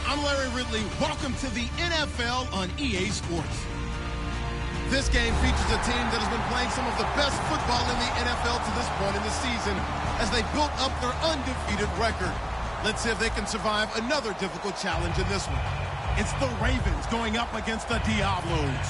I'm Larry Ridley. Welcome to the NFL on EA Sports. This game features a team that has been playing some of the best football in the NFL to this point in the season as they built up their undefeated record. Let's see if they can survive another difficult challenge in this one. It's the Ravens going up against the Diablos.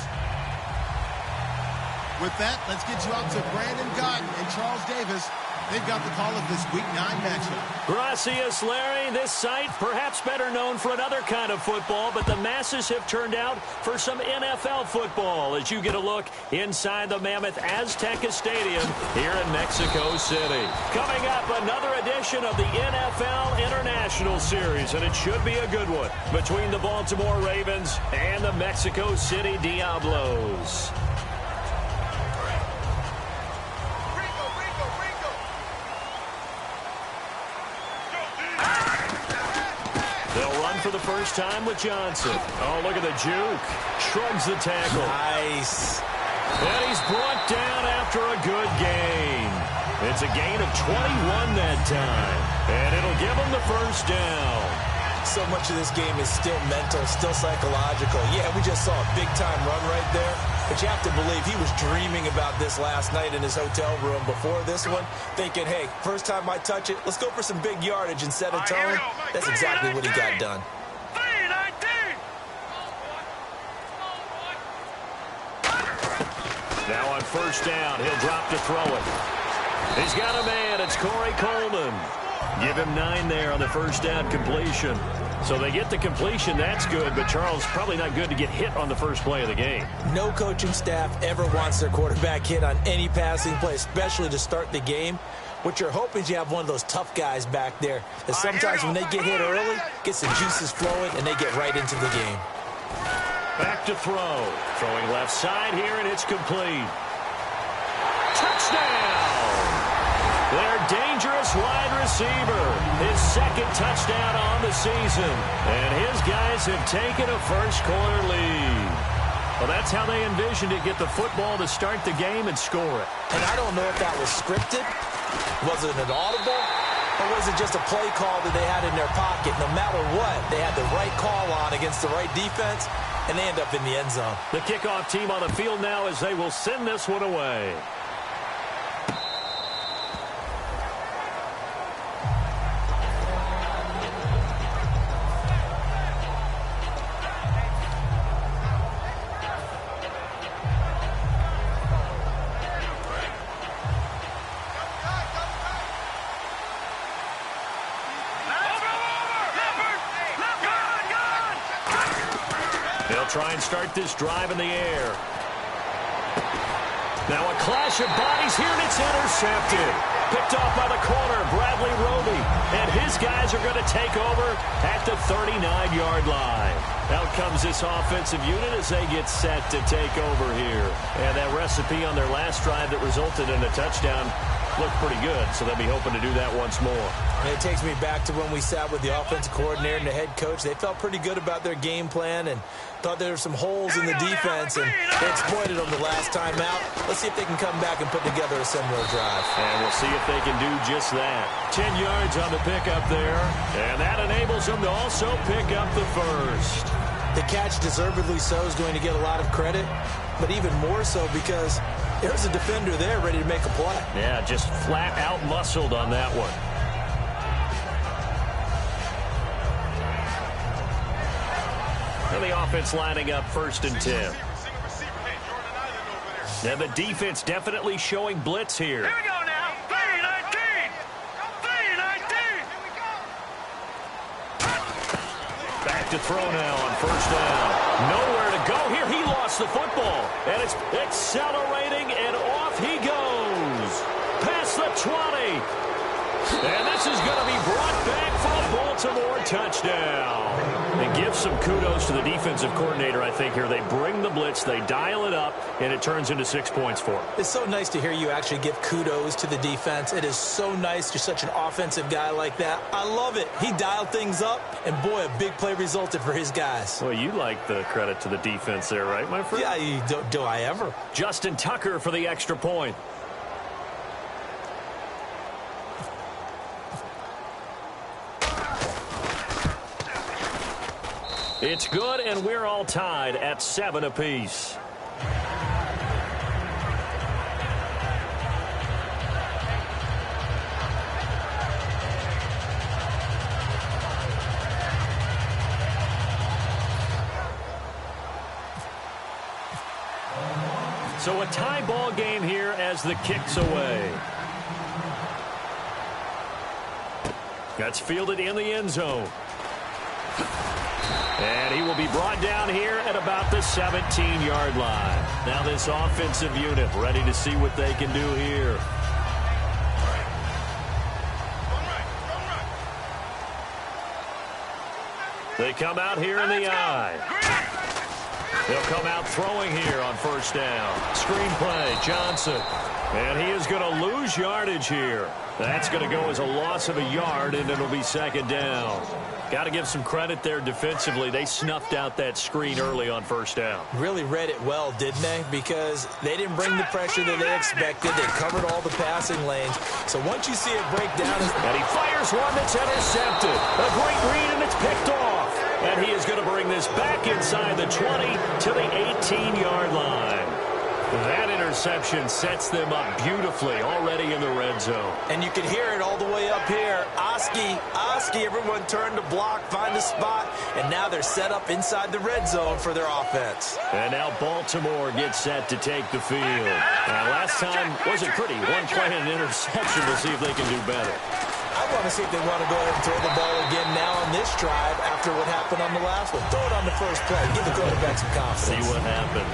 With that, let's get you out to Brandon Godden and Charles Davis. They've got the call of this Week 9 matchup. Gracias, Larry. This site, perhaps better known for another kind of football, but the masses have turned out for some NFL football as you get a look inside the Mammoth Azteca Stadium here in Mexico City. Coming up, another edition of the NFL International Series, and it should be a good one between the Baltimore Ravens and the Mexico City Diablos. For the first time with Johnson. Oh, look at the juke. Shrugs the tackle. Nice. And he's brought down after a good gain. It's a gain of 21 that time. And it'll give him the first down. So much of this game is still mental, still psychological. Yeah, we just saw a big-time run right there. But you have to believe he was dreaming about this last night in his hotel room before this one, thinking, hey, first time I touch it, let's go for some big yardage and set a tone. That's exactly what he got done. Now on first down, he'll drop to throw it. He's got a man. It's Corey Coleman. Give him 9 there on the first down completion. So they get the completion. That's good, but Charles, probably not good to get hit on the first play of the game. No coaching staff ever wants their quarterback hit on any passing play, especially to start the game. What you're hoping is you have one of those tough guys back there that sometimes when they get hit early, gets the juices flowing, and they get right into the game. Back to throw. Throwing left side here, and it's complete. Touchdown! Their dangerous wide receiver. His second touchdown on the season. And his guys have taken a first-quarter lead. Well, that's how they envisioned it. Get the football to start the game and score it. And I don't know if that was scripted. Was it an audible? Or was it just a play call that they had in their pocket? No matter what, they had the right call on against the right defense, and they end up in the end zone. The kickoff team on the field now as they will send this one away. Try and start this drive in the air. Now a clash of bodies here, and it's intercepted. Picked off by the corner, Bradley Roby. And his guys are going to take over at the 39-yard line. Out comes this offensive unit as they get set to take over here. And that recipe on their last drive that resulted in a touchdown looked pretty good, so they'll be hoping to do that once more. And it takes me back to when we sat with the offensive coordinator and the head coach. They felt pretty good about their game plan and thought there were some holes in the defense, and they exploited them the last time out. Let's see if they can come back and put together a similar drive. And we'll see if they can do just that. 10 yards on the pickup there, and that enables them to also pick up the first. The catch, deservedly so, is going to get a lot of credit, but even more so because there's a defender there ready to make a play. Yeah, just flat out muscled on that one. And the offense lining up 1st and 10. And the defense definitely showing blitz here. Here we go now. 3-19. 3-19. Back to throw now on first down. Nowhere to go here. He lost the football. And it's accelerating, and off he goes. Past the 20. And this is going to be brought back for a Baltimore touchdown. And give some kudos to the defensive coordinator, I think, here. They bring the blitz, they dial it up, and it turns into 6 points for them. It's so nice to hear you actually give kudos to the defense. It is so nice. You're such an offensive guy like that. I love it. He dialed things up, and boy, a big play resulted for his guys. Well, you like the credit to the defense there, right, my friend? Yeah, do I ever? Justin Tucker for the extra point. It's good, and we're all tied at 7 apiece. So a tie ball game here as the kick's away. That's fielded in the end zone. And he will be brought down here at about the 17-yard line. Now this offensive unit ready to see what they can do here. They come out here in the eye. They'll come out throwing here on first down. Screen play, Johnson. And he is going to lose yardage here. That's going to go as a loss of a yard, and it'll be second down. Got to give some credit there defensively. They snuffed out that screen early on first down. Really read it well, didn't they? Because they didn't bring the pressure that they expected. They covered all the passing lanes. So once you see it break down... And he fires one that's intercepted. A great read, and it's picked off. And he is going to bring this back inside the 20 to the 18-yard line. That interception sets them up beautifully already in the red zone. And you can hear it all the way up here. Oski, everyone turned to block, find a spot, and now they're set up inside the red zone for their offense. And now Baltimore gets set to take the field. Last time wasn't pretty. One play and an interception. We'll see if they can do better. I want to see if they want to go ahead and throw the ball again now on this drive after what happened on the last one. Throw it on the first play. Give the quarterback some confidence. See what happens.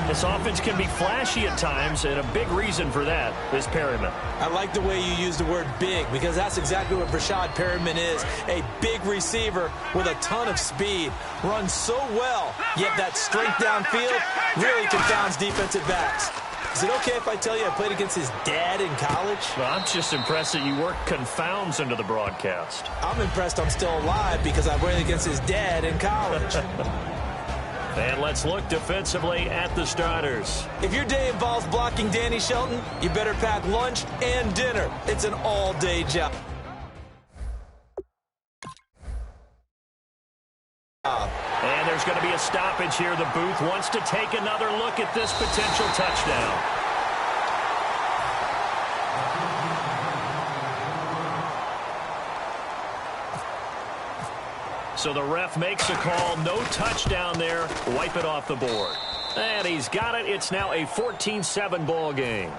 This offense can be flashy at times, and a big reason for that is Perryman. I like the way you use the word big, because that's exactly what Brashad Perryman is. A big receiver with a ton of speed. Runs so well, yet that strength downfield really confounds defensive backs. Is it okay if I tell you I played against his dad in college? Well, I'm just impressed that you work confounds into the broadcast. I'm impressed I'm still alive because I played against his dad in college. And let's look defensively at the starters. If your day involves blocking Danny Shelton, you better pack lunch and dinner. It's an all-day job. And there's going to be a stoppage here. The booth wants to take another look at this potential touchdown. So the ref makes a call. No touchdown there. Wipe it off the board. And he's got it. It's now a 14-7 ball game.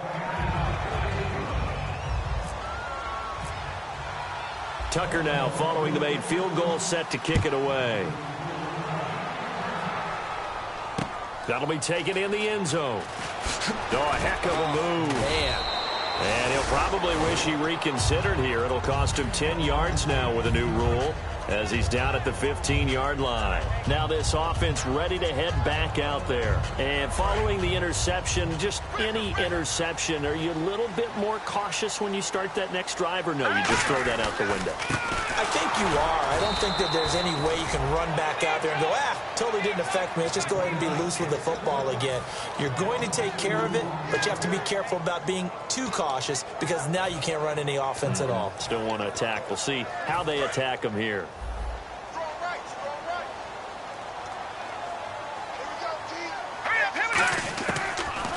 Tucker now following the made field goal, set to kick it away. That'll be taken in the end zone. Oh, a heck of a move. Man. And he'll probably wish he reconsidered here. It'll cost him 10 yards now with a new rule, as he's down at the 15-yard line. Now this offense ready to head back out there. And following the interception, just any interception, are you a little bit more cautious when you start that next drive, or no, you just throw that out the window? I think you are. I don't think that there's any way you can run back out there and go, totally didn't affect me. Let's just go ahead and be loose with the football again. You're going to take care of it, but you have to be careful about being too cautious, because now you can't run any offense at all. Still want to attack. We'll see how they attack him here.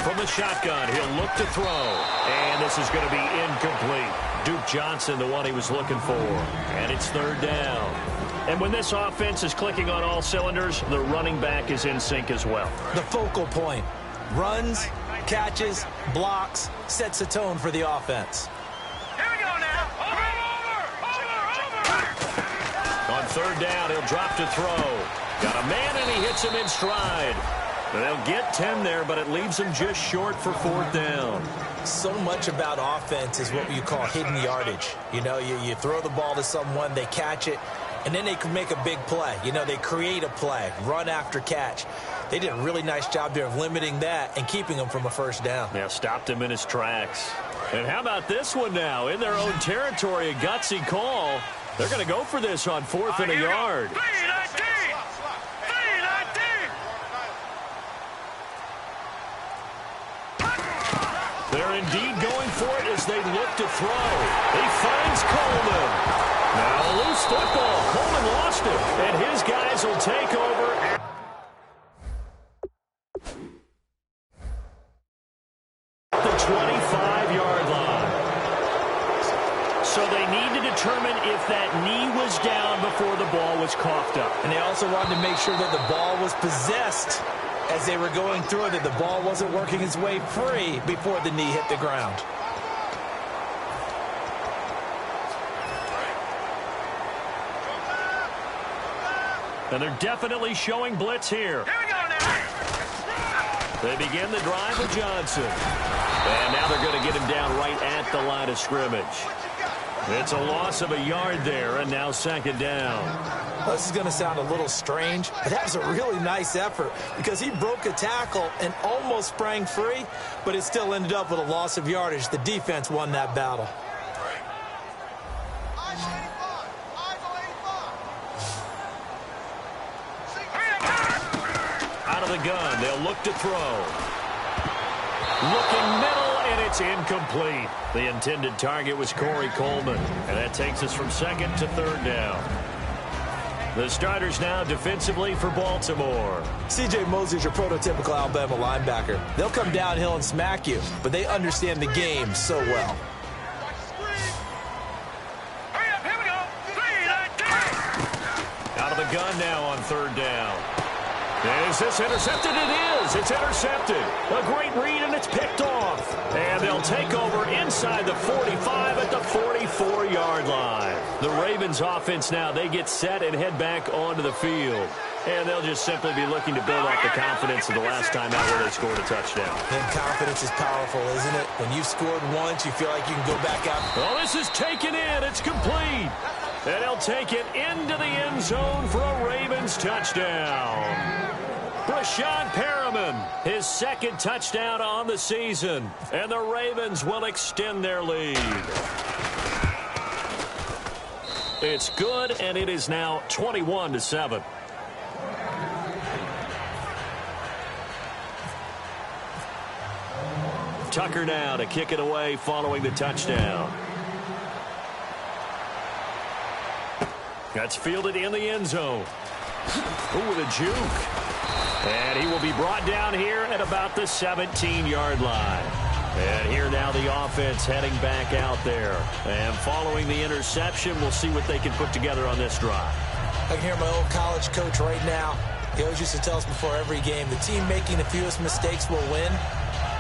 From the shotgun, he'll look to throw. And this is going to be incomplete. Duke Johnson, the one he was looking for. And it's third down. And when this offense is clicking on all cylinders, the running back is in sync as well. The focal point. Runs, catches, blocks, sets a tone for the offense. Here we go now. Over. On third down, he'll drop to throw. Got a man, and he hits him in stride. They'll get 10 there, but it leaves them just short for fourth down. So much about offense is what you call hidden yardage. You know, you throw the ball to someone, they catch it, and then they can make a big play. You know, they create a play, run after catch. They did a really nice job there of limiting that and keeping them from a first down. Yeah, stopped him in his tracks. And how about this one now? In their own territory, a gutsy call. They're going to go for this on fourth and a yard. They're indeed going for it as they look to throw. He finds Coleman. Now a loose football. Coleman lost it, and his guys Raiders will take over at the 25-yard line. So they need to determine if that knee was down before the ball was coughed up. And they also wanted to make sure that the ball was possessed as they were going through it, that the ball wasn't working its way free before the knee hit the ground. And they're definitely showing blitz here. Here we go now. They begin the drive with Johnson. And now they're going to get him down right at the line of scrimmage. It's a loss of a yard there, and now second down. Well, this is going to sound a little strange, but that was a really nice effort because he broke a tackle and almost sprang free, but it still ended up with a loss of yardage. The defense won that battle. Out of the gun, they'll look to throw. Looking middle, and it's incomplete. The intended target was Corey Coleman, and that takes us from second to third down. The starters now defensively for Baltimore. C.J. Mosley's your prototypical Alabama linebacker. They'll come downhill and smack you, but they understand the game so well. Hurry up, here we go. 3-19. Out of the gun now on third down. Is this intercepted? It is. It's intercepted. A great read, and it's picked off. And they'll take over inside the 45 at the 44-yard line. The Ravens offense now, they get set and head back onto the field. And they'll just simply be looking to build off the confidence of the last time out where they scored a touchdown. And confidence is powerful, isn't it? When you've scored once, you feel like you can go back out. Oh, this is taken in. It's complete. And they'll take it into the end zone for a Ravens touchdown. Brashad Perriman, his second touchdown on the season. And the Ravens will extend their lead. It's good, and it is now 21-7. Tucker now to kick it away following the touchdown. That's fielded in the end zone. Ooh, with a juke. And he will be brought down here at about the 17-yard line. And here now the offense heading back out there. And following the interception, we'll see what they can put together on this drive. I can hear my old college coach right now. He always used to tell us before every game, the team making the fewest mistakes will win.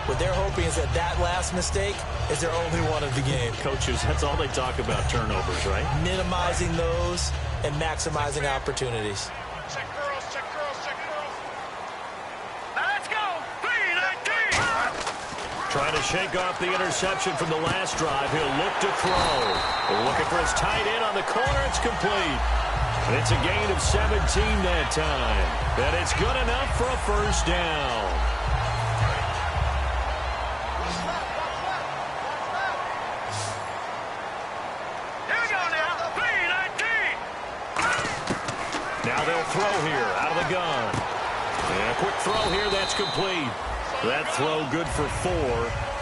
What they're hoping is that that last mistake is their only one of the game. Coaches, that's all they talk about, turnovers, right? Minimizing those and maximizing opportunities. Check girls, check girls, check girls. Now let's go. 3-19. Trying to shake off the interception from the last drive. He'll look to throw. They're looking for his tight end on the corner. It's complete. It's a gain of 17 that time. And it's good enough for a first down. Now they'll throw here out of the gun. And a quick throw here, that's complete. That throw good for 4.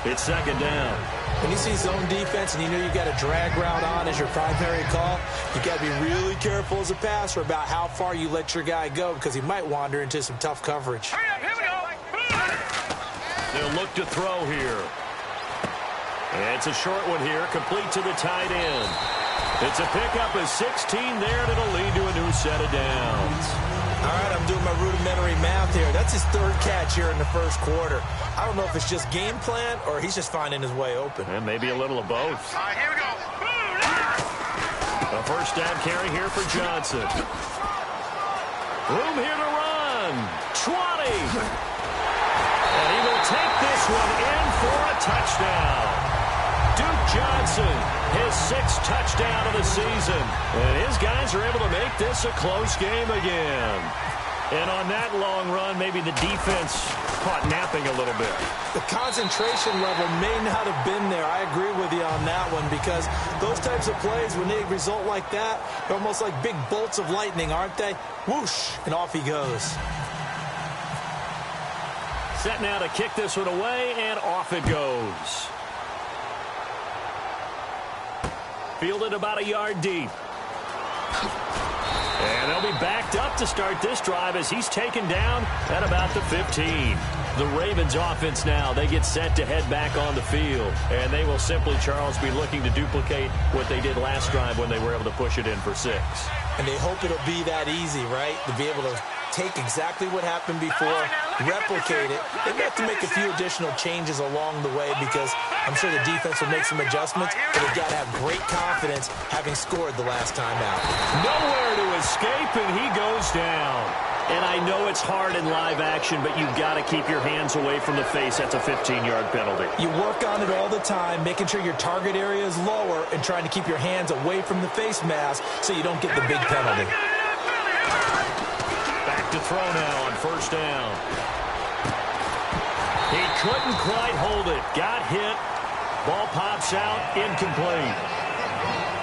It's second down. When you see zone defense and you know you've got a drag route on as your primary call, you got to be really careful as a passer about how far you let your guy go because he might wander into some tough coverage. Hurry up, here we go. They'll look to throw here. And it's a short one here, complete to the tight end. It's a pickup of 16 there, and it'll lead to a new set of downs. All right, I'm doing my rudimentary math here. That's his third catch here in the first quarter. I don't know if it's just game plan or he's just finding his way open. And maybe a little of both. All right, here we go. A first down carry here for Johnson. Room here to run. 20. And he will take this one in for a touchdown. Duke Johnson, his 6th touchdown of the season. And his guys are able to make this a close game again. And on that long run, maybe the defense caught napping a little bit. The concentration level may not have been there. I agree with you on that one because those types of plays, when they result like that, they're almost like big bolts of lightning, aren't they? Whoosh, and off he goes. Set now to kick this one away, and off it goes. Fielded about a yard deep. And they'll be backed up to start this drive as he's taken down at about the 15. The Ravens offense now, they get set to head back on the field. And they will simply, Charles, be looking to duplicate what they did last drive when they were able to push it in for 6. And they hope it'll be that easy, right? To be able to take exactly what happened before, replicate it. They have to make a few additional changes along the way because I'm sure the defense will make some adjustments, but they've got to have great confidence having scored the last time out. Nowhere to escape, and he goes down. And I know it's hard in live action, but you've got to keep your hands away from the face. That's a 15-yard penalty. You work on it all the time, making sure your target area is lower and trying to keep your hands away from the face mask so you don't get the big penalty. Back to throw now on first down. He couldn't quite hold it. Got hit. Ball pops out. Incomplete.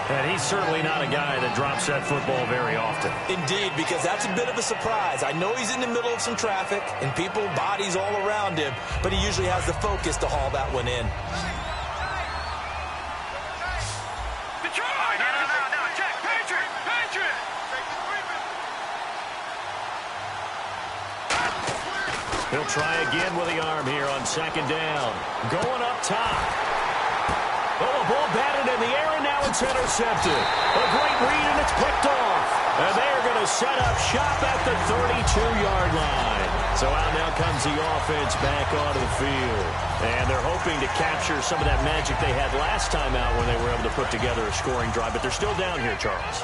And he's certainly not a guy that drops that football very often. Indeed, because that's a bit of a surprise. I know he's in the middle of some traffic and people, bodies all around him, but he usually has the focus to haul that one in. He'll try again with the arm here on second down. Going up top. Oh, the ball batted in the air, and now it's intercepted. A great read, and it's picked off. And they're going to set up shop at the 32-yard line. So out now comes the offense back onto the field. And they're hoping to capture some of that magic they had last time out when they were able to put together a scoring drive. But they're still down here, Charles.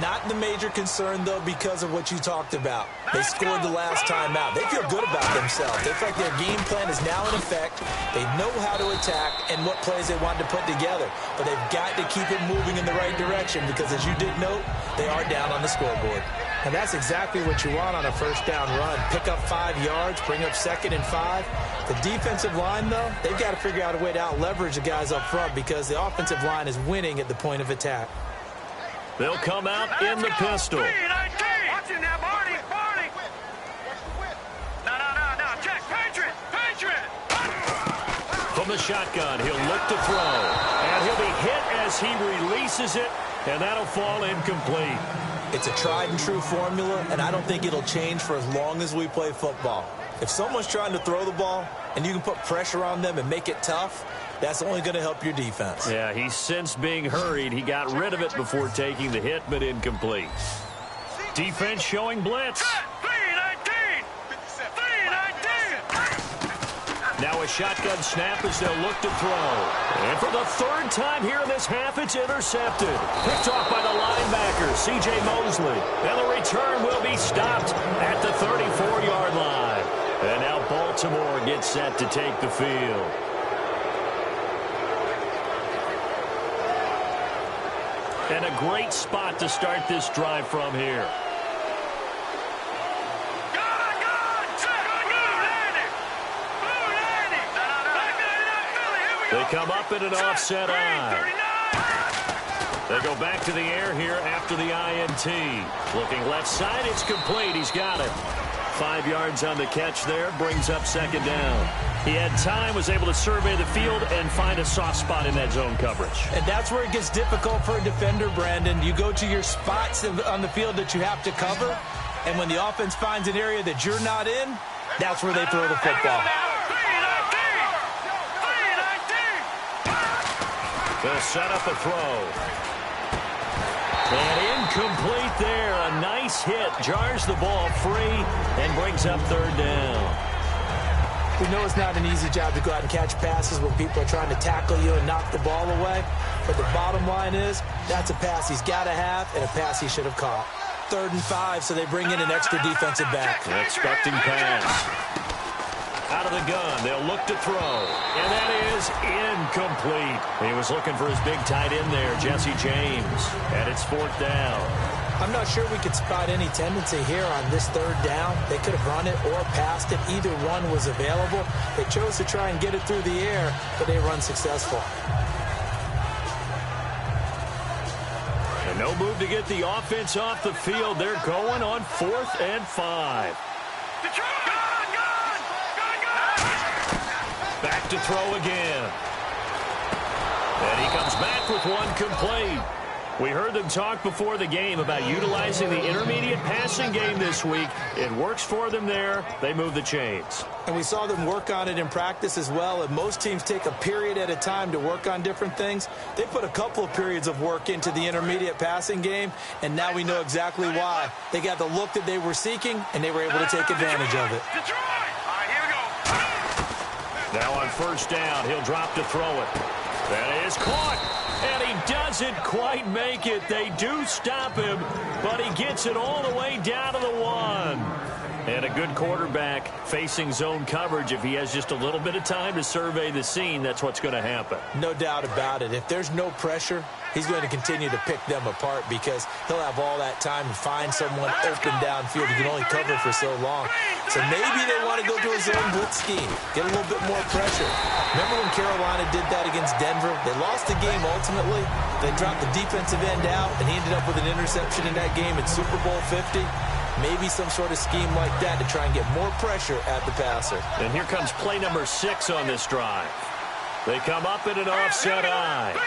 Not the major concern, though, because of what you talked about. They scored the last time out. They feel good about themselves. They feel like their game plan is now in effect. They know how to attack and what plays they want to put together. But they've got to keep it moving in the right direction because, as you did note, they are down on the scoreboard. And that's exactly what you want on a first down run. Pick up 5 yards, bring up 2nd and 5. The defensive line, though, they've got to figure out a way to out-leverage the guys up front because the offensive line is winning at the point of attack. They'll come out in the pistol. Watch him now, Barney. No, check. Patriot. From the shotgun, he'll look to throw. And he'll be hit as he releases it, and that'll fall incomplete. It's a tried-and-true formula, and I don't think it'll change for as long as we play football. If someone's trying to throw the ball and you can put pressure on them and make it tough, that's only going to help your defense. Yeah, he's since being hurried. He got rid of it before taking the hit, but incomplete. Defense showing blitz. 319. Now a shotgun snap as they'll look to throw. And for the 3rd time here in this half, it's intercepted. Picked off by the linebacker, C.J. Mosley. And the return will be stopped at the 34-yard line. And now Baltimore gets set to take the field. And a great spot to start this drive from here. They come up in an offset eye. They go back to the air here after the INT. Looking left side, it's complete. He's got it. 5 yards on the catch there, brings up 2nd down. He had time, was able to survey the field and find a soft spot in that zone coverage. And that's where it gets difficult for a defender, Brandon. You go to your spots on the field that you have to cover, and when the offense finds an area that you're not in, that's where they throw the football. They'll set up a throw. And incomplete there. A nice hit. Jars the ball free and brings up 3rd down. We know it's not an easy job to go out and catch passes when people are trying to tackle you and knock the ball away. But the bottom line is that's a pass he's got to have and a pass he should have caught. 3rd and 5, so they bring in an extra defensive back. An expecting pass. Out of the gun, they'll look to throw. And that is incomplete. He was looking for his big tight end there, Jesse James. And it's 4th down. I'm not sure we could spot any tendency here on this 3rd down. They could have run it or passed it. Either one was available. They chose to try and get it through the air, but they run successful. And no move to get the offense off the field. They're going on 4th and 5. Back to throw again. And he comes back with one complete. We heard them talk before the game about utilizing the intermediate passing game this week. It works for them there. They move the chains. And we saw them work on it in practice as well. And most teams take a period at a time to work on different things. They put a couple of periods of work into the intermediate passing game, and now we know exactly why. They got the look that they were seeking, and they were able to take advantage of it. Now on first down, he'll drop to throw it. That is caught. And he doesn't quite make it. They do stop him, but he gets it all the way down to the 1. And a good quarterback facing zone coverage. If he has just a little bit of time to survey the scene, that's what's going to happen. No doubt about it. If there's no pressure, he's going to continue to pick them apart because he'll have all that time to find someone open downfield. He can only cover for so long. So maybe they want to go to a zone blitz scheme, get a little bit more pressure. Remember when Carolina did that against Denver? They lost the game ultimately. They dropped the defensive end out, and he ended up with an interception in that game in Super Bowl 50. Maybe some sort of scheme like that to try and get more pressure at the passer. And here comes play number 6 on this drive. They come up in an offset eye.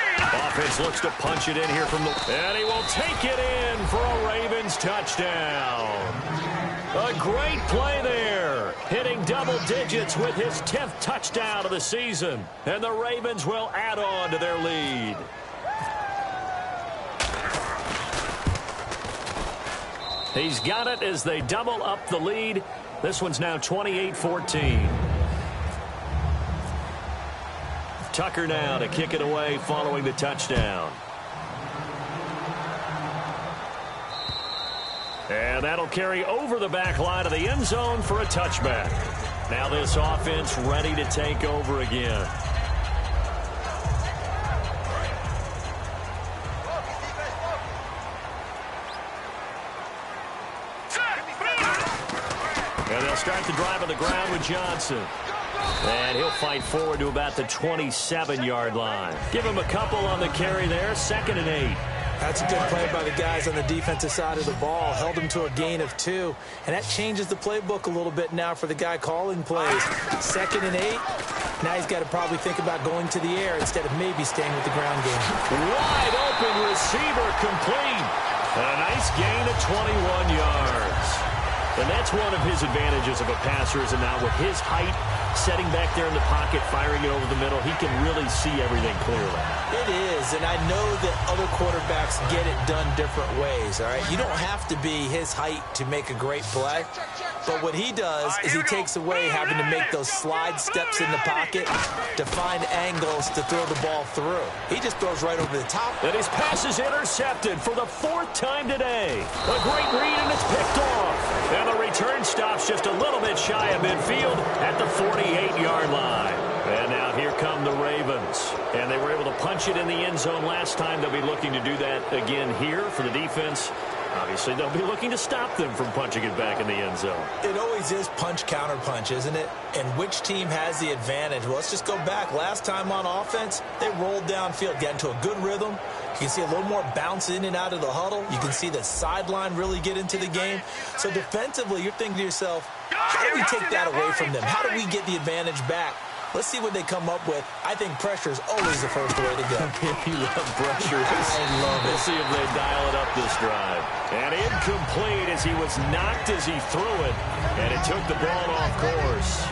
Offense looks to punch it in here from the... And he will take it in for a Ravens touchdown. A great play there. Hitting double digits with his 10th touchdown of the season. And the Ravens will add on to their lead. He's got it as they double up the lead. This one's now 28-14. Tucker now to kick it away following the touchdown. And that'll carry over the back line of the end zone for a touchback. Now this offense ready to take over again. And they'll start the drive on the ground with Johnson. And he'll fight forward to about the 27-yard line. Give him a couple on the carry there. 2nd and 8. That's a good play by the guys on the defensive side of the ball. Held him to a gain of 2. And that changes the playbook a little bit now for the guy calling plays. 2nd and 8. Now he's got to probably think about going to the air instead of maybe staying with the ground game. Wide open receiver complete. And a nice gain of 21 yards. And that's one of his advantages of a passer is now with his height, setting back there in the pocket, firing it over the middle, he can really see everything clearly. It is, and I know that other quarterbacks get it done different ways, all right? You don't have to be his height to make a great play, but what he does is he takes away having to make those slide steps in the pocket to find angles to throw the ball through. He just throws right over the top. And his pass is intercepted for the 4th time today. A great read, and it's picked off. And the return stops just a little bit shy of midfield at the 48-yard line. And now here come the Ravens. And they were able to punch it in the end zone last time. They'll be looking to do that again here for the defense. Obviously, they'll be looking to stop them from punching it back in the end zone. It always is punch-counter-punch, isn't it? And which team has the advantage? Well, let's just go back. Last time on offense, they rolled downfield, got into a good rhythm. You can see a little more bounce in and out of the huddle. You can see the sideline really get into the game. So defensively, you're thinking to yourself, how do we take that away from them? How do we get the advantage back? Let's see what they come up with. I think pressure is always the first way to go. You love pressure. I love it. We'll see if they dial it up this drive. And incomplete as he was knocked as he threw it. And it took the ball off course.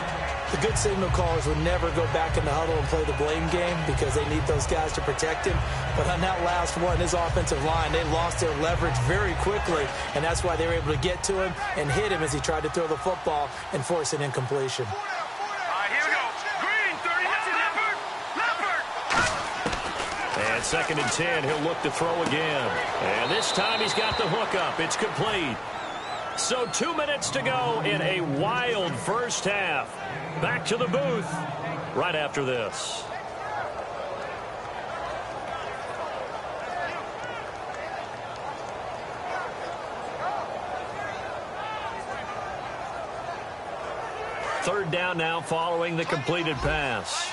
The good signal callers would never go back in the huddle and play the blame game because they need those guys to protect him. But on that last one, his offensive line, they lost their leverage very quickly, and that's why they were able to get to him and hit him as he tried to throw the football and force an incompletion. And 2nd and 10, he'll look to throw again. And this time he's got the hook up. It's complete. So 2 minutes to go in a wild first half. Back to the booth right after this. Third down now following the completed pass.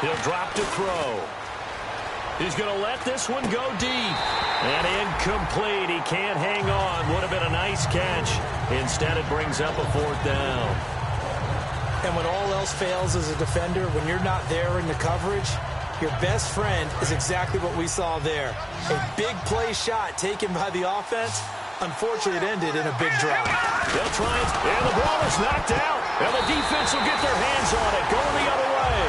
He'll drop to throw. He's going to let this one go deep. And incomplete. He can't hang on. Would have been a nice catch. Instead, it brings up a 4th down. And when all else fails as a defender, when you're not there in the coverage, your best friend is exactly what we saw there. A big play shot taken by the offense. Unfortunately, it ended in a big drop. They'll try and the ball is knocked out. And the defense will get their hands on it, going the other way.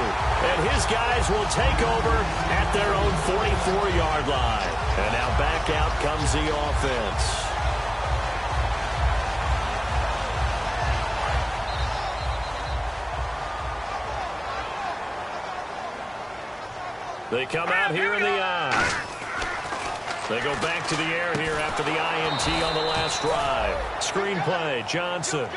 And his guys will take over at their own 44-yard line. And now back out comes the offense. They come out here in the I. They go back to the air here after the INT on the last drive. Screenplay, Johnson.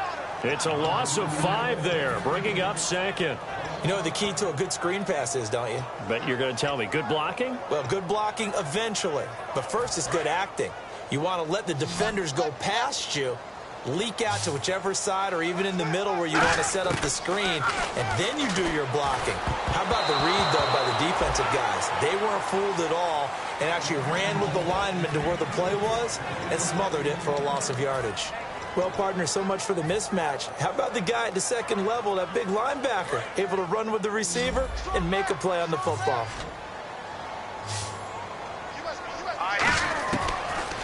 It's a loss of 5 there, bringing up second. You know what the key to a good screen pass is, don't you? Bet you're going to tell me. Good blocking? Well, good blocking eventually. But first is good acting. You want to let the defenders go past you, leak out to whichever side or even in the middle where you want to set up the screen, and then you do your blocking. How about the read, though, by the defensive guys? They weren't fooled at all and actually ran with the lineman to where the play was and smothered it for a loss of yardage. Well, partner, so much for the mismatch. How about the guy at the second level, that big linebacker, able to run with the receiver and make a play on the football?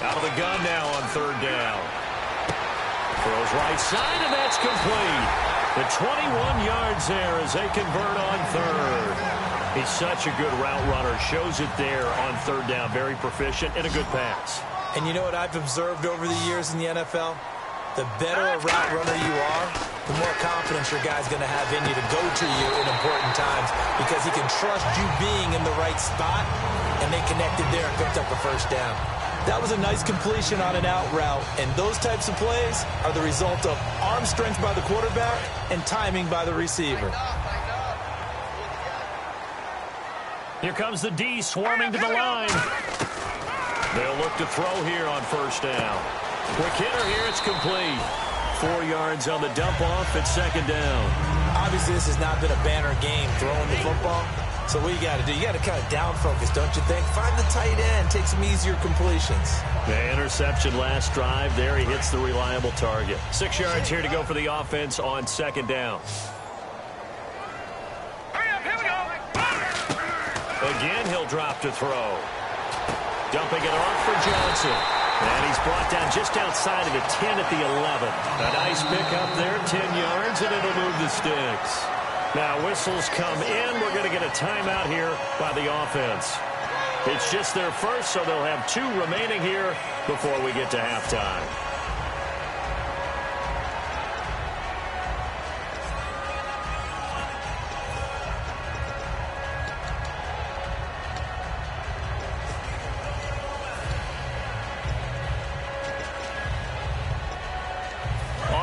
Out of the gun now on third down. Throws right side, and that's complete. The 21 yards there as they convert on third. He's such a good route runner. Shows it there on third down. Very proficient and a good pass. And you know what I've observed over the years in the NFL? The better a route runner you are, the more confidence your guy's going to have in you to go to you in important times because he can trust you being in the right spot, and they connected there and picked up a first down. That was a nice completion on an out route, and those types of plays are the result of arm strength by the quarterback and timing by the receiver. Here comes the D swarming to the line. They'll look to throw here on first down. Quick hitter here, it's complete. 4 yards on the dump off at second down. Obviously, this has not been a banner game throwing the football. So what you got to do, you got to kind of down focus, don't you think? Find the tight end, take some easier completions. The interception last drive there. He hits the reliable target. 6 yards here to go for the offense on second down. Here we go. Again, he'll drop to throw. Dumping it off for Johnson. And he's brought down just outside of the 10 at the 11. A nice pickup there, 10 yards, and it'll move the sticks. Now whistles come in. We're going to get a timeout here by the offense. It's just their first, so they'll have 2 remaining here before we get to halftime.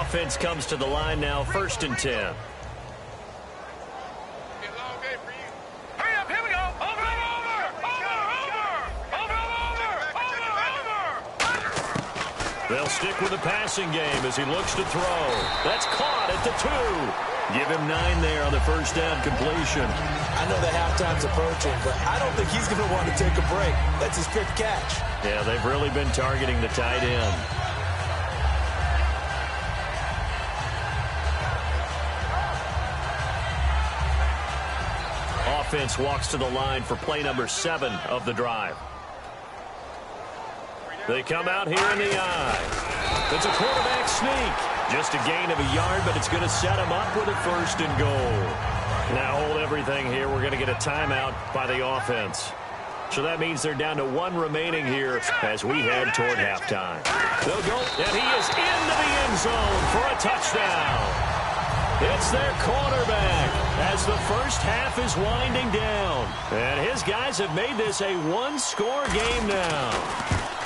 Offense comes to the line now, 1st and 10. They'll stick with the passing game as he looks to throw. That's caught at the 2. Give him 9 there on the first down completion. I know the halftime's approaching, but I don't think he's going to want to take a break. That's his 5th catch. Yeah, they've really been targeting the tight end. Offense walks to the line for play number 7 of the drive. They come out here in the I. It's a quarterback sneak. Just a gain of a yard, but it's going to set him up with a 1st and goal. Now hold everything here. We're going to get a timeout by the offense. So that means they're down to 1 remaining here as we head toward halftime. They'll go, and he is into the end zone for a touchdown. It's their quarterback as the first half is winding down. And his guys have made this a 1-score game now.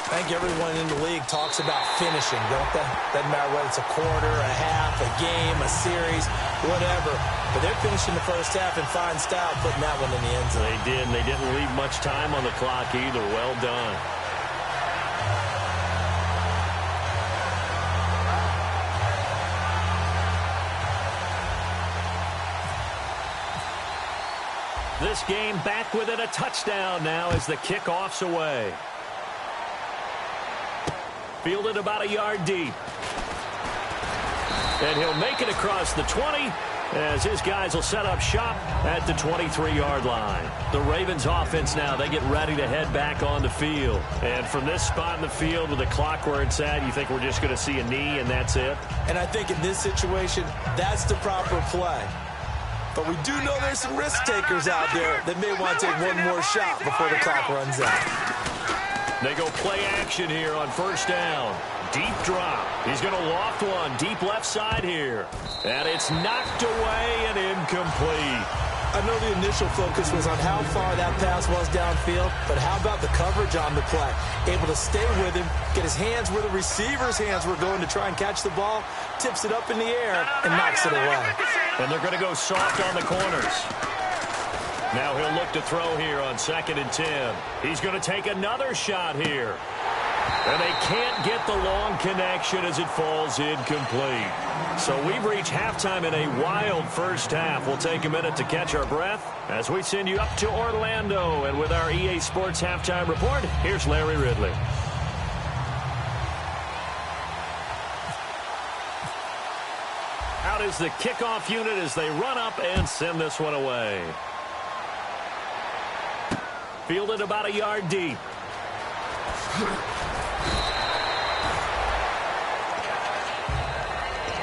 I think everyone in the league talks about finishing, don't they? Doesn't matter whether it's a quarter, a half, a game, a series, whatever. But they're finishing the first half in fine style, putting that one in the end zone. They did, and they didn't leave much time on the clock either. Well done. This game back within a touchdown now as the kickoff's away. Fielded about a yard deep. And he'll make it across the 20 as his guys will set up shop at the 23-yard line. The Ravens offense now, they get ready to head back on the field. And from this spot in the field with the clock where it's at, you think we're just going to see a knee and that's it? And I think in this situation, that's the proper play. But we do know there's some risk takers out there that may want to take one more shot before the clock runs out. They go play action here on first down. Deep drop. He's going to loft one deep left side here. And it's knocked away and incomplete. I know the initial focus was on how far that pass was downfield, but how about the coverage on the play? Able to stay with him, get his hands where the receiver's hands were going to try and catch the ball, tips it up in the air, and knocks it away. And they're going to go soft on the corners. Now he'll look to throw here on 2nd and 10. He's going to take another shot here. And they can't get the long connection as it falls incomplete. So we've reached halftime in a wild first half. We'll take a minute to catch our breath as we send you up to Orlando. And with our EA Sports Halftime Report, here's Larry Ridley. Out is the kickoff unit as they run up and send this one away. Fielded about a yard deep.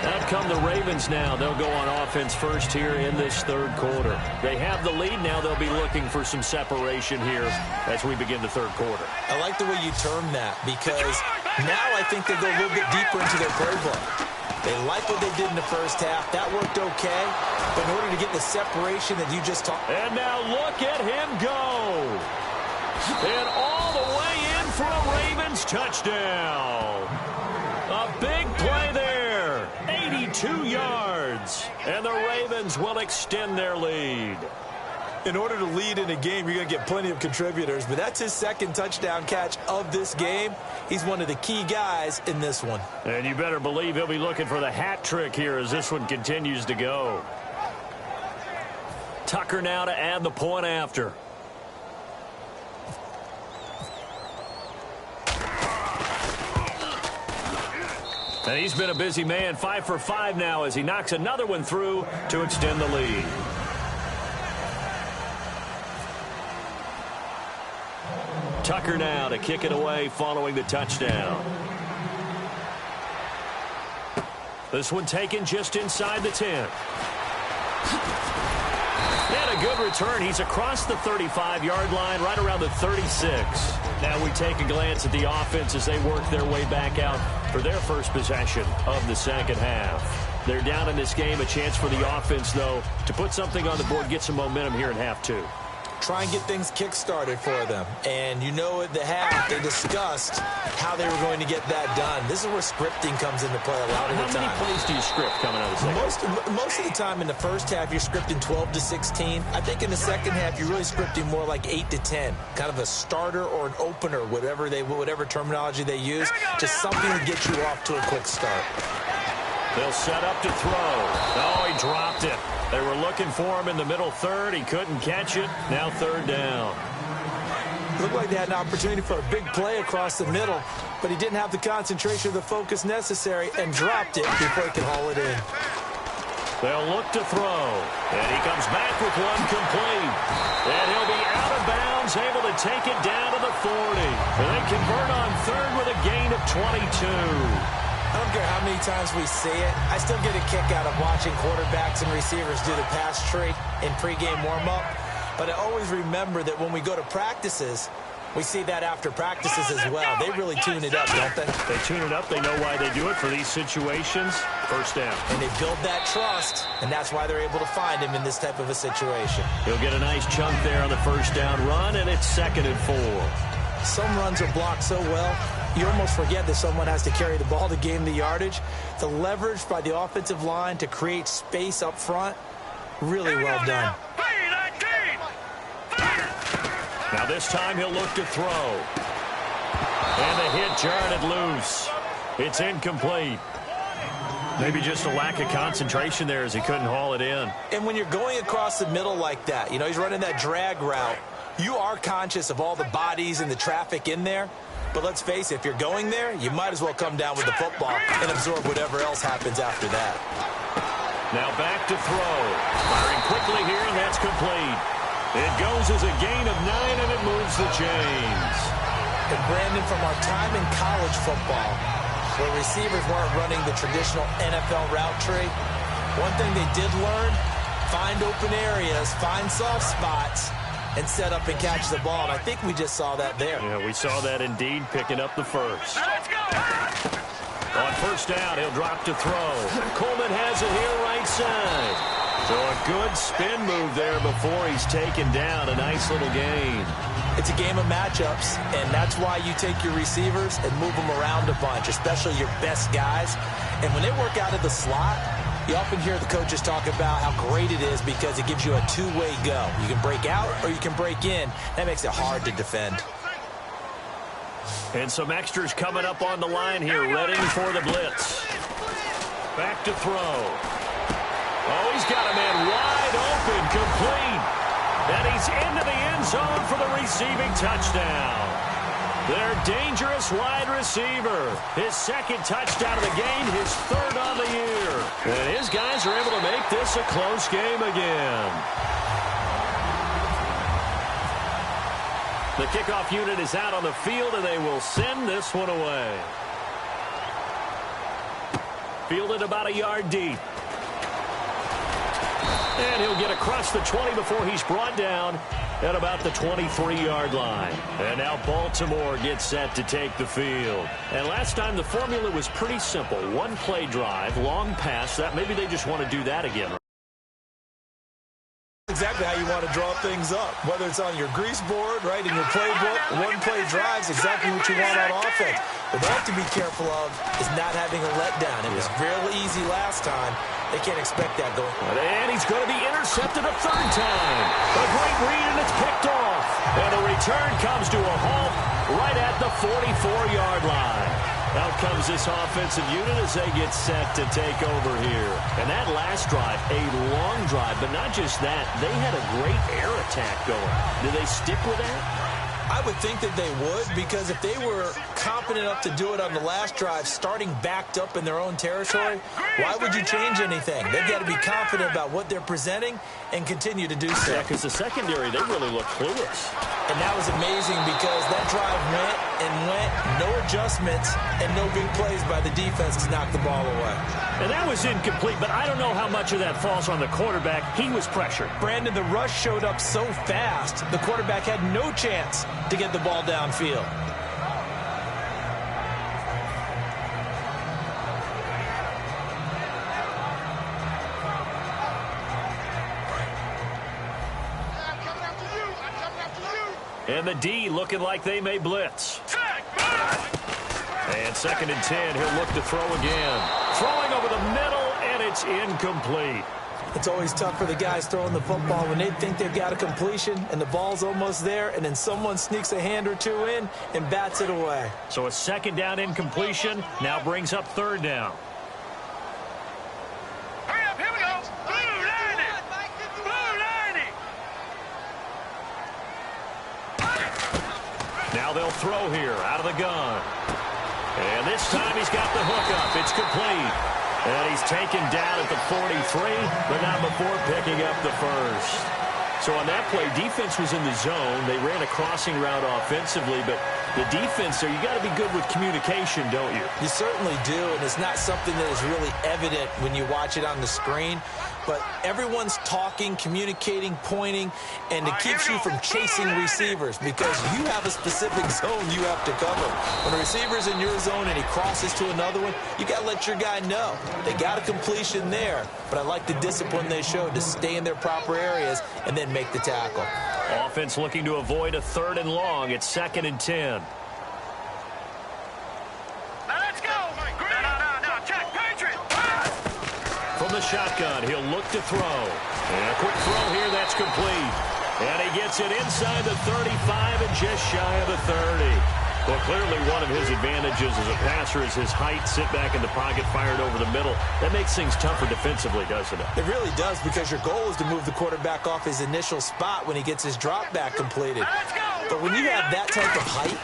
Out come the Ravens now. They'll go on offense first here in this third quarter. They have the lead. Now they'll be looking for some separation here as we begin the third quarter. I like the way you term that because now I think they go a little bit deeper into their playbook. They like what they did in the first half. That worked okay. But in order to get the separation that you just talked about. And now look at him go. And all the way in for a Ravens touchdown. A big play there. 82 yards. And the Ravens will extend their lead. In order to lead in a game, you're going to get plenty of contributors. But that's his second touchdown catch of this game. He's one of the key guys in this one. And you better believe he'll be looking for the hat trick here as this one continues to go. Tucker now to add the point after. And he's been a busy man, 5 for 5 now as he knocks another one through to extend the lead. Tucker now to kick it away following the touchdown. This one taken just inside the 10. And a good return. He's across the 35-yard line, right around the 36. Now we take a glance at the offense as they work their way back out for their first possession of the second half. They're down in this game. A chance for the offense, though, to put something on the board, get some momentum here in half two. Try and get things kick-started for them. And you know at the half, they discussed how they were going to get that done. This is where scripting comes into play a lot of the time. How many plays do you script coming out of the second? Most of the time in the first half, you're scripting 12 to 16. I think in the second half, you're really scripting more like 8 to 10. Kind of a starter or an opener, whatever terminology they use. Just something to get you off to a quick start. They'll set up to throw. Oh, he dropped it. They were looking for him in the middle third. He couldn't catch it. Now third down. Looked like they had an opportunity for a big play across the middle, but he didn't have the concentration or the focus necessary and dropped it before he could haul it in. They'll look to throw. And he comes back with one complete. And he'll be out of bounds, able to take it down to the 40. And they convert on third with a gain of 22. I don't care how many times we see it. I still get a kick out of watching quarterbacks and receivers do the pass tree in pregame warm-up. But I always remember that when we go to practices, we see that after practices as well. They really tune it up, don't they? They tune it up. They know why they do it for these situations. First down. And they build that trust, and that's why they're able to find him in this type of a situation. He'll get a nice chunk there on the first down run, and it's 2nd and 4. Some runs are blocked so well, you almost forget that someone has to carry the ball to gain the yardage. The leverage by the offensive line to create space up front, really well done. Now this time he'll look to throw. And the hit jarred it loose. It's incomplete. Maybe just a lack of concentration there as he couldn't haul it in. And when you're going across the middle like that, you know, he's running that drag route, you are conscious of all the bodies and the traffic in there. But let's face it, if you're going there, you might as well come down with the football and absorb whatever else happens after that. Now back to throw. Firing quickly here, and that's complete. It goes as a gain of 9, and it moves the chains. And Brandon, from our time in college football, where receivers weren't running the traditional NFL route tree, one thing they did learn, find open areas, find soft spots, and set up and catch the ball. And I think we just saw that there. Yeah, we saw that indeed, picking up the first. Let's go! On first down, he'll drop to throw. Coleman has it here right side. So a good spin move there before he's taken down. A nice little gain. It's a game of matchups, and that's why you take your receivers and move them around a bunch, especially your best guys. And when they work out of the slot, you often hear the coaches talk about how great it is because it gives you a two-way go. You can break out or you can break in. That makes it hard to defend. And some extras coming up on the line here, ready for the blitz. Back to throw. Oh, he's got a man wide open, complete. And he's into the end zone for the receiving touchdown. Their dangerous wide receiver. His second touchdown of the game, his third on the year. And his guys are able to make this a close game again. The kickoff unit is out on the field, and they will send this one away. Fielded about a yard deep. And he'll get across the 20 before he's brought down at about the 23-yard line. And now Baltimore gets set to take the field. And last time the formula was pretty simple. One play drive, long pass. That maybe they just want to do that again. Exactly how you want to draw things up. Whether it's on your grease board, right, in your playbook, one-play drives exactly what you want on offense. What they have to be careful of is not having a letdown. It was real easy last time. They can't expect that going. And he's going to be intercepted a third time. A great read, and it's picked off. And the return comes to a halt right at the 44-yard line. Out comes this offensive unit as they get set to take over here. And that last drive, a long drive, but not just that. They had a great air attack going. Do they stick with that? I would think that they would, because if they were confident enough to do it on the last drive, starting backed up in their own territory, why would you change anything? They've got to be confident about what they're presenting and continue to do so. Yeah, because the secondary, they really look clueless. And that was amazing because that drive went and went, no adjustments, and no big plays by the defense to knock the ball away. And that was incomplete, but I don't know how much of that falls on the quarterback. He was pressured. Brandon, the rush showed up so fast, the quarterback had no chance to get the ball downfield. And the D looking like they may blitz. And 2nd and 10, he'll look to throw again. Throwing over the middle, and it's incomplete. It's always tough for the guys throwing the football when they think they've got a completion and the ball's almost there, and then someone sneaks a hand or two in and bats it away. So a 2nd down incompletion now brings up 3rd down. Hurry up, here we go. Blue 90. Blue 90. Now they'll throw here out of the gun. And this time he's got the hook up. It's complete. And he's taken down at the 43, but not before picking up the first. So on that play, defense was in the zone. They ran a crossing route offensively, but the defense there, you got to be good with communication, don't you? You certainly do, and it's not something that is really evident when you watch it on the screen. But everyone's talking, communicating, pointing, and it keeps you from chasing receivers because you have a specific zone you have to cover. When a receiver's in your zone and he crosses to another one, you got to let your guy know. They got a completion there, but I like the discipline they showed to stay in their proper areas and then make the tackle. Offense looking to avoid a 3rd and long. It's 2nd and 10. From the shotgun, he'll look to throw. And a quick throw here, that's complete. And he gets it inside the 35 and just shy of the 30. Well, clearly one of his advantages as a passer is his height, sit back in the pocket, fired over the middle. That makes things tougher defensively, doesn't it? It really does, because your goal is to move the quarterback off his initial spot when he gets his drop back completed. But when you have that type of height,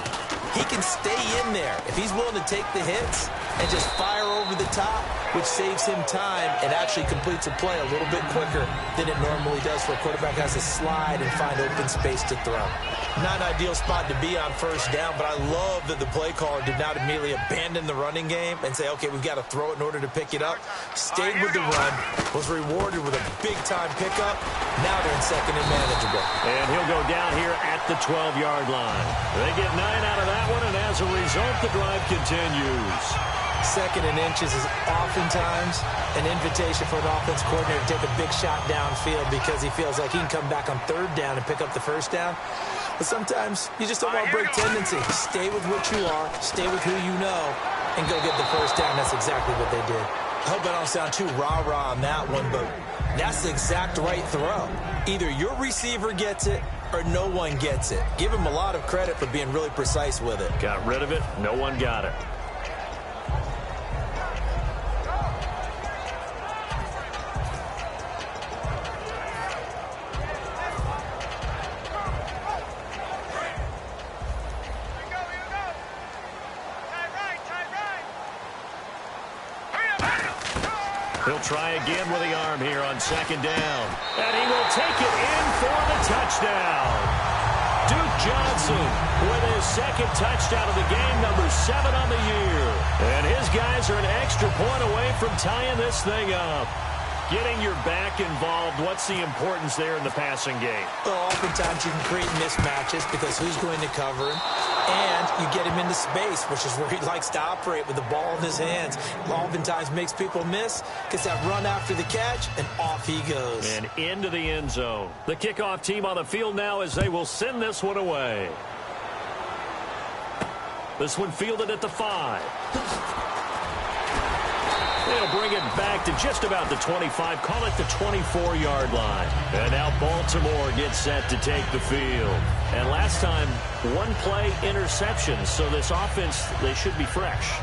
he can stay in there. If he's willing to take the hits and just fire over the top, which saves him time and actually completes a play a little bit quicker than it normally does for a quarterback who has to slide and find open space to throw. Not an ideal spot to be on first down, but I love that the play caller did not immediately abandon the running game and say, okay, we've got to throw it in order to pick it up. Stayed with the run, was rewarded with a big-time pickup. Now they're in second and manageable. And he'll go down here at the 12-yard line. They get 9 out of that one, and as a result, the drive continues. Second and inches is oftentimes an invitation for an offense coordinator to take a big shot downfield because he feels like he can come back on third down and pick up the first down. But sometimes you just don't want to break tendency. Stay with what you are, stay with who you know, and go get the first down. That's exactly what they did. I hope I don't sound too rah-rah on that one, but that's the exact right throw. Either your receiver gets it or no one gets it. Give him a lot of credit for being really precise with it. Got rid of it. No one got it. He'll try again with the arm here on second down. And he will take it in for the touchdown. Duke Johnson with his second touchdown of the game, number 7 on the year. And his guys are an extra point away from tying this thing up. Getting your back involved, what's the importance there in the passing game? Well, oftentimes you can create mismatches because who's going to cover him? And you get him into space, which is where he likes to operate with the ball in his hands. Oftentimes makes people miss, gets that run after the catch, and off he goes. And into the end zone. The kickoff team on the field now as they will send this one away. This one fielded at the 5. They'll bring it back to just about the 25, call it the 24-yard line. And now Baltimore gets set to take the field. And last time, one play interception, so this offense, they should be fresh.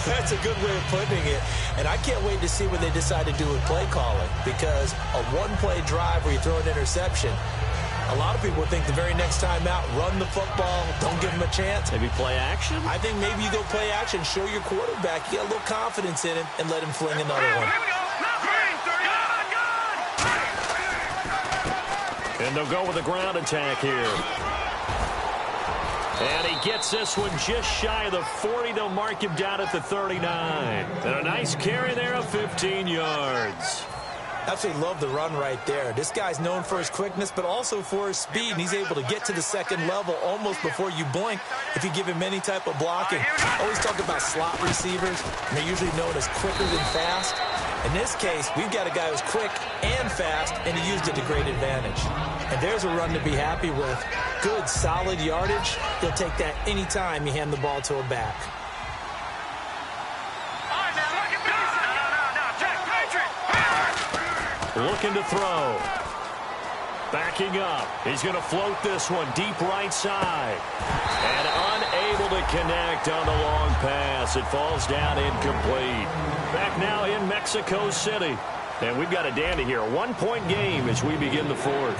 That's a good way of putting it. And I can't wait to see what they decide to do with play calling, because a one-play drive where you throw an interception, a lot of people think the very next time out, run the football, don't give him a chance. Maybe play action? I think maybe you go play action, show your quarterback, you get a little confidence in him, and let him fling another one. And they'll go with a ground attack here. And he gets this one just shy of the 40. They'll mark him down at the 39. And a nice carry there of 15 yards. Absolutely love the run right there. This guy's known for his quickness, but also for his speed. And he's able to get to the second level almost before you blink if you give him any type of blocking. Always talk about slot receivers, and they're usually known as quicker than fast. In this case, we've got a guy who's quick and fast, and he used it to great advantage. And there's a run to be happy with. Good, solid yardage. He'll take that any time you hand the ball to a back. Looking to throw. Backing up. He's going to float this one deep right side. And unable to connect on the long pass. It falls down incomplete. Back now in Mexico City. And we've got a dandy here. A one-point game as we begin the fourth.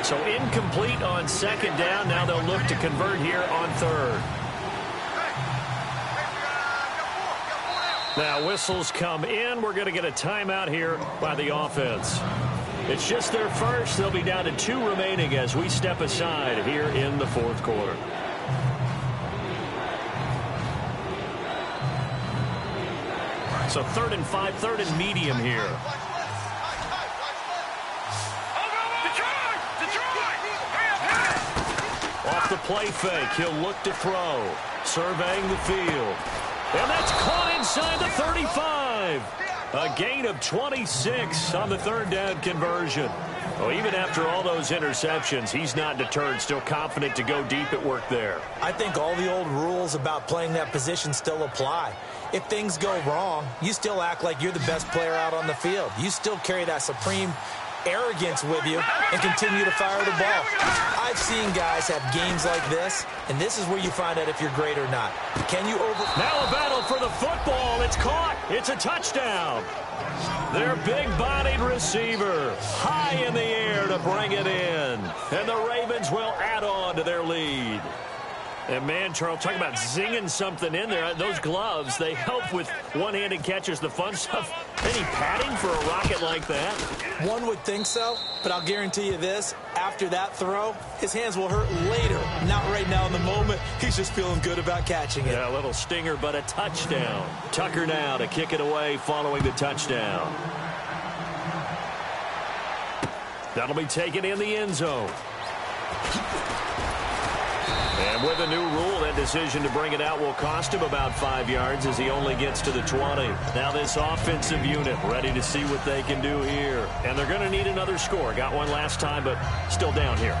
So incomplete on second down. Now they'll look to convert here on third. Now whistles come in. We're going to get a timeout here by the offense. It's just their first. They'll be down to 2 remaining as we step aside here in the fourth quarter. So 3rd and 5, 3rd and medium here. Off the play fake, he'll look to throw. Surveying the field. And that's caught inside the 35. A gain of 26 on the 3rd down conversion. Well, even after all those interceptions, he's not deterred, still confident to go deep at work there. I think all the old rules about playing that position still apply. If things go wrong, you still act like you're the best player out on the field. You still carry that supreme arrogance with you and continue to fire the ball. I've seen guys have games like this, and this is where you find out if you're great or not. Can you Now a battle for the football. It's caught. It's a touchdown. Their big-bodied receiver high in the air to bring it in. And the Ravens will add on to their lead. And man, Charles, talk about zinging something in there. Those gloves, they help with one-handed catches, the fun stuff. Any padding for a rocket like that? One would think so, but I'll guarantee you this. After that throw, his hands will hurt later. Not right now in the moment. He's just feeling good about catching it. Yeah, a little stinger, but a touchdown. Tucker now to kick it away following the touchdown. That'll be taken in the end zone. And with a new rule, that decision to bring it out will cost him about 5 yards as he only gets to the 20. Now this offensive unit ready to see what they can do here. And they're going to need another score. Got one last time, but still down here.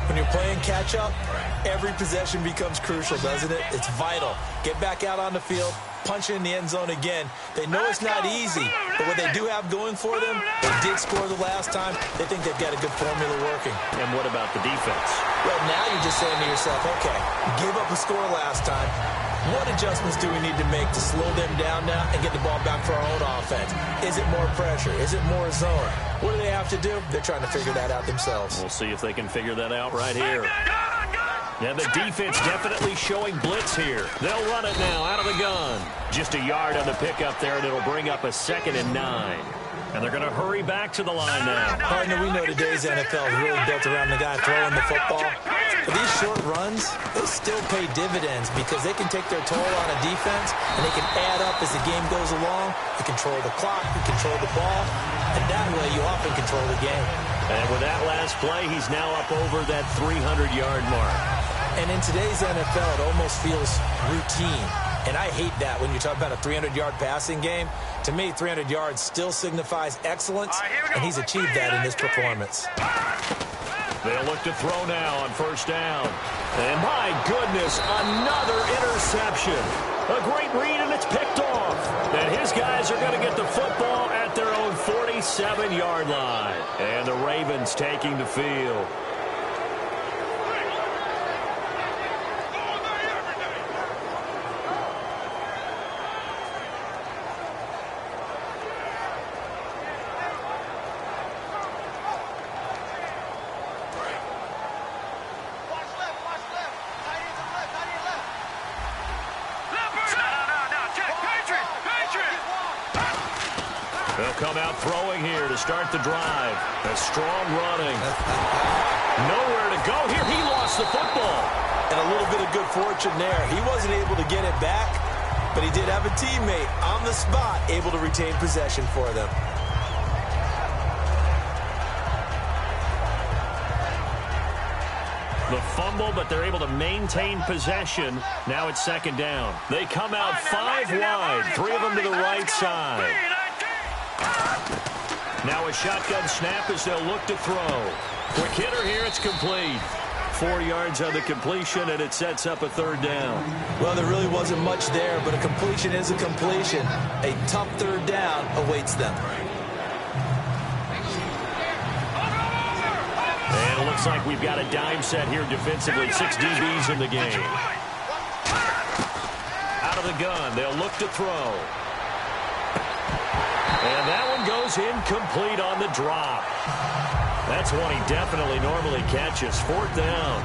When you're playing catch-up, every possession becomes crucial, doesn't it? It's vital. Get back out on the field, punch it in the end zone again. They know it's not easy, but what they do have going for them, they did score the last time. They think they've got a good formula working. And what about the defense? Well, now you're just saying to yourself, okay, give up a score last time. What adjustments do we need to make to slow them down now and get the ball back for our own offense? Is it more pressure? Is it more zone? What do they have to do? They're trying to figure that out themselves. We'll see if they can figure that out right here. And the defense definitely showing blitz here. They'll run it now out of the gun. Just a yard on the pickup there, and it'll bring up a 2nd and 9. And they're going to hurry back to the line now. Partner, we know today's NFL is really built around the guy throwing the football. But these short runs, they still pay dividends because they can take their toll on a defense, and they can add up as the game goes along. You control the clock, you control the ball, and that way you often control the game. And with that last play, he's now up over that 300-yard mark. And in today's NFL, it almost feels routine. And I hate that when you talk about a 300-yard passing game. To me, 300 yards still signifies excellence, and he's achieved that in this performance. They'll look to throw now on 1st down. And my goodness, another interception. A great read, and it's picked off. And his guys are going to get the football at their own 47-yard line. And the Ravens taking the field. They'll come out throwing here to start the drive. A strong running. Nowhere to go here. He lost the football. And a little bit of good fortune there. He wasn't able to get it back, but he did have a teammate on the spot able to retain possession for them. The fumble, but they're able to maintain possession. Now it's 2nd down. They come out 5 wide, 3 of them to the right side. Now a shotgun snap as they'll look to throw. Quick hitter here, it's complete. 4 yards on the completion, and it sets up a 3rd down. Well, there really wasn't much there, but a completion is a completion. A tough 3rd down awaits them. And it looks like we've got a dime set here defensively. 6 DBs in the game. Out of the gun, they'll look to throw. And that one goes incomplete on the drop. That's one he definitely normally catches. 4th down.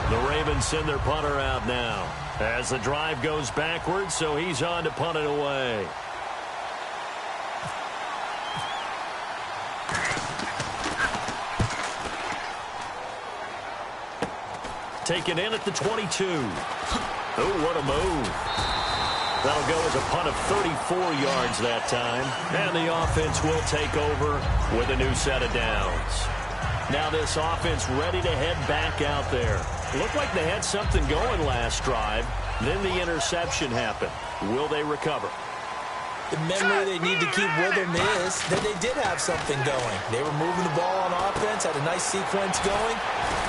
The Ravens send their punter out now as the drive goes backwards, so he's on to punt it away. Taken in at the 22. Oh, what a move. That'll go as a punt of 34 yards that time. And the offense will take over with a new set of downs. Now this offense ready to head back out there. Looked like they had something going last drive. Then the interception happened. Will they recover? The memory they need to keep with them is that they did have something going. They were moving the ball on offense, had a nice sequence going.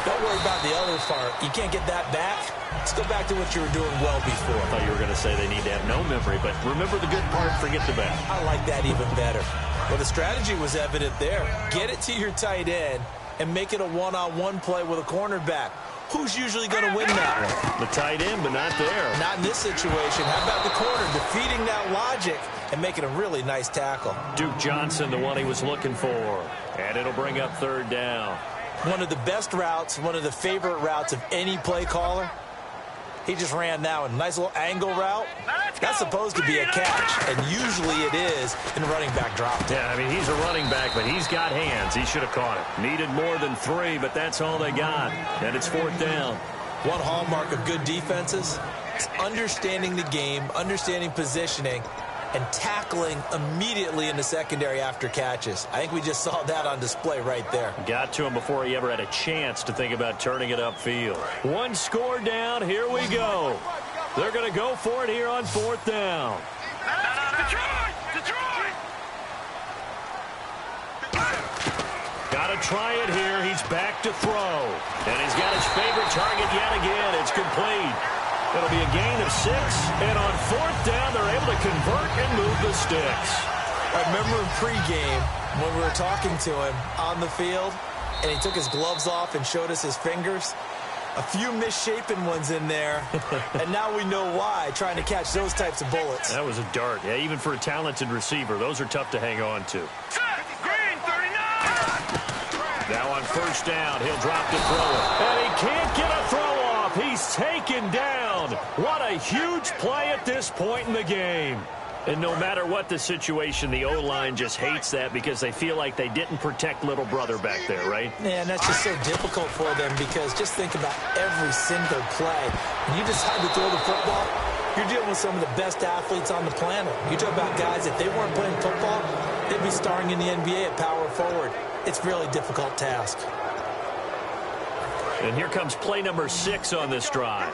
Don't worry about the other part. You can't get that back. Let's go back to what you were doing well before. I thought you were going to say they need to have no memory, but remember the good part, forget the bad. I like that even better. Well, the strategy was evident there. Get it to your tight end and make it a one-on-one play with a cornerback. Who's usually going to win that one? The tight end, but not there. Not in this situation. How about the corner defeating that logic and making a really nice tackle? Duke Johnson, the one he was looking for. And it'll bring up 3rd down. One of the best routes, one of the favorite routes of any play caller. He just ran that one. Nice little angle route. That's supposed to be a catch, and usually it is in running back drop. Yeah, I mean, he's a running back, but he's got hands. He should have caught it. Needed more than 3, but that's all they got. And it's 4th down. One hallmark of good defenses is understanding the game, understanding positioning, and tackling immediately in the secondary after catches. I think we just saw that on display right there. Got to him before he ever had a chance to think about turning it upfield. 1 score down. Here we go. They're going to go for it here on 4th down. Detroit! Detroit! Got to try it here. He's back to throw. And he's got his favorite target yet again. It's complete. It'll be a gain of 6, and on 4th down, they're able to convert and move the sticks. I remember in pregame when we were talking to him on the field, and he took his gloves off and showed us his fingers. A few misshapen ones in there, and now we know why, trying to catch those types of bullets. That was a dart. Yeah, even for a talented receiver, those are tough to hang on to. Green, 39! Now on 1st down, he'll drop to throw it. And he can't get a throw off. He's taken down. What a huge play at this point in the game. And no matter what the situation, the O-line just hates that because they feel like they didn't protect little brother back there, right? Yeah, and that's just so difficult for them because just think about every single play. When you decide to throw the football, you're dealing with some of the best athletes on the planet. You talk about guys, if they weren't playing football, they'd be starring in the NBA at power forward. It's a really difficult task. And here comes play number 6 on this drive.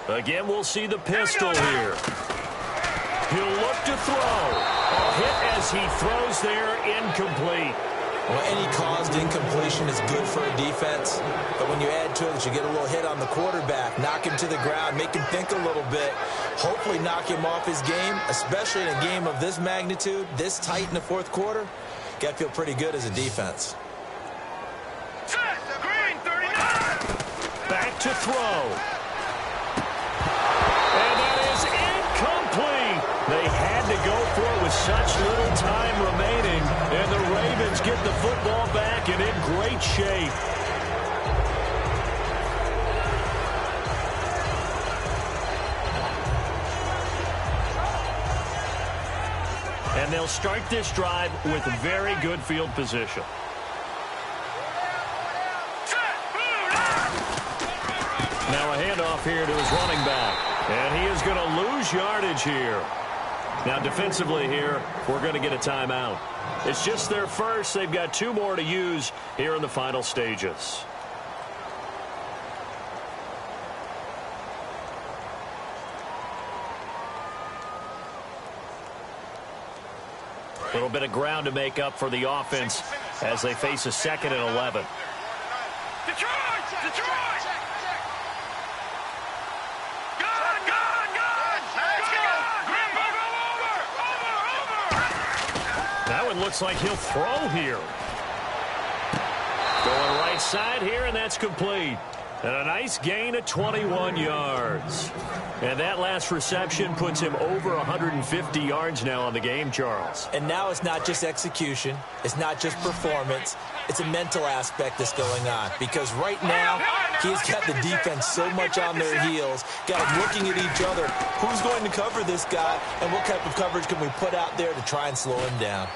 Again, we'll see the pistol here. He'll look to throw. A hit as he throws there, incomplete. Well, any caused incompletion is good for a defense, but when you add to it that you get a little hit on the quarterback, knock him to the ground, make him think a little bit, hopefully knock him off his game, especially in a game of this magnitude, this tight in the 4th quarter, got to feel pretty good as a defense. Green, 39! Back to throw. And that is incomplete. They had to go for it with such little time remaining. And the Ravens get the football back and in great shape. And they'll start this drive with very good field position. Now a handoff here to his running back. And he is going to lose yardage here. Now defensively here, we're going to get a timeout. It's just their first. They've got 2 more to use here in the final stages. A little bit of ground to make up for the offense as they face a 2nd and 11. Detroit! Detroit! That one looks like he'll throw here. Going right side here, and that's complete. And a nice gain of 21 yards. And that last reception puts him over 150 yards now on the game, Charles. And now it's not just execution. It's not just performance. It's a mental aspect that's going on. Because right now, he's got the defense so much on their heels, got them looking at each other. Who's going to cover this guy, and what type of coverage can we put out there to try and slow him down?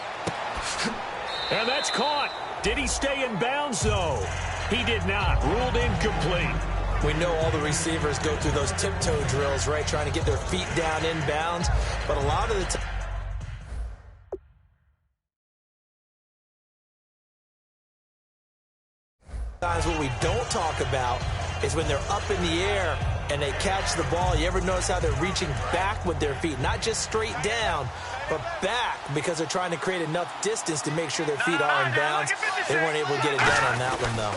And that's caught. Did he stay in bounds, though? He did not. Ruled incomplete. We know all the receivers go through those tiptoe drills, right, trying to get their feet down in bounds. But a lot of the times what we don't talk about is when they're up in the air and they catch the ball. You ever notice how they're reaching back with their feet? Not just straight down, but back, because they're trying to create enough distance to make sure their feet are in bounds. They weren't able to get it done on that one, though.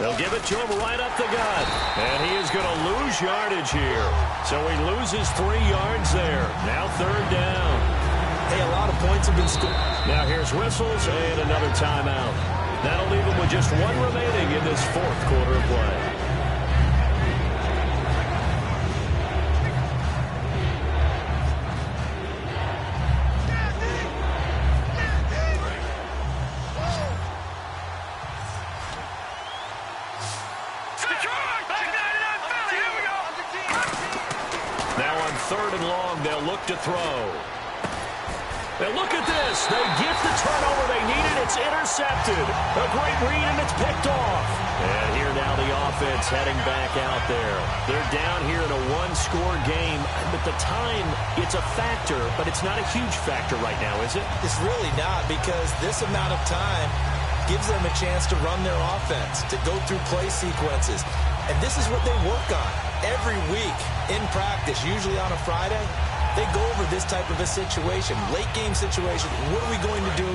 They'll give it to him right up the gut. And he is going to lose yardage here. So he loses 3 yards there. Now 3rd down. Hey, a lot of points have been scored. Now here's whistles and another timeout. That'll leave him with just 1 remaining in this 4th quarter of play. 3rd and long. They'll look to throw. And look at this. They get the turnover they needed. It's intercepted. A great read, and it's picked off. And here now the offense heading back out there. They're down here in a one-score game. At the time, it's a factor, but it's not a huge factor right now, is it? It's really not, because this amount of time gives them a chance to run their offense, to go through play sequences. And this is what they work on every week in practice, usually on a Friday. They go over this type of a situation, late game situation. What are we going to do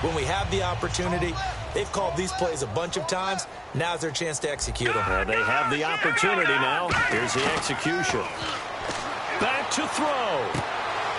when we have the opportunity? They've called these plays a bunch of times. Now's their chance to execute them. They have the opportunity now. Here's the execution. Back to throw.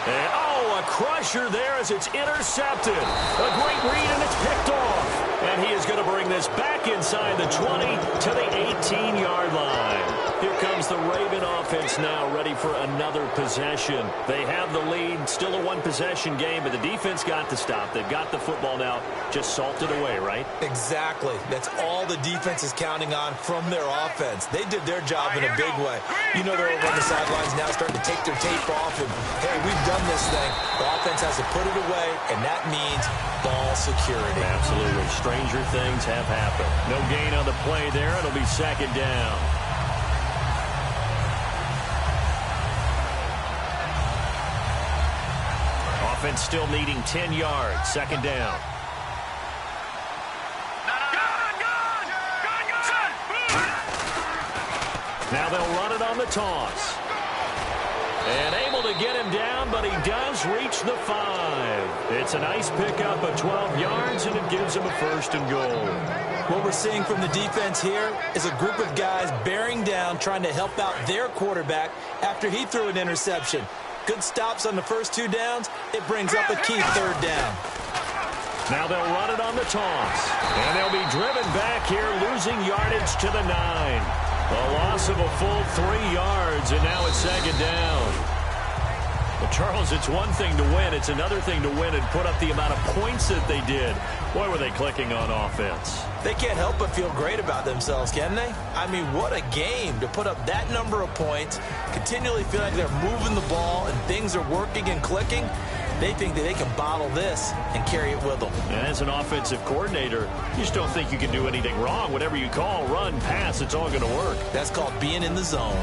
And, a crusher there as it's intercepted. A great read, and it's picked off. And he is going to bring this back inside the 20 to the 18-yard line. Here comes the Raven offense now, ready for another possession. They have the lead, still a one-possession game, but the defense got to stop. They've got the football now, just salted away, right? Exactly. That's all the defense is counting on from their offense. They did their job in a big way. You know they're over on the sidelines now starting to take their tape off, and, hey, we've done this thing. The offense has to put it away, and that means ball security. Absolutely. Stranger things have happened. No gain on the play there. It'll be 2nd down. Offense still needing 10 yards. 2nd down. Now they'll run it on the toss. And able to get him down, but he does reach the 5. It's a nice pickup of 12 yards, and it gives him a 1st and goal. What we're seeing from the defense here is a group of guys bearing down, trying to help out their quarterback after he threw an interception. Good stops on the first 2 downs. It brings up a key 3rd down. Now they'll run it on the toss. And they'll be driven back here, losing yardage to the 9. A loss of a full 3 yards, and now it's 2nd down. Well, Charles, it's one thing to win. It's another thing to win and put up the amount of points that they did. Boy, were they clicking on offense. They can't help but feel great about themselves, can they? I mean, what a game to put up that number of points, continually feel like they're moving the ball and things are working and clicking. They think that they can bottle this and carry it with them. And as an offensive coordinator, you just don't think you can do anything wrong. Whatever you call, run, pass, it's all going to work. That's called being in the zone.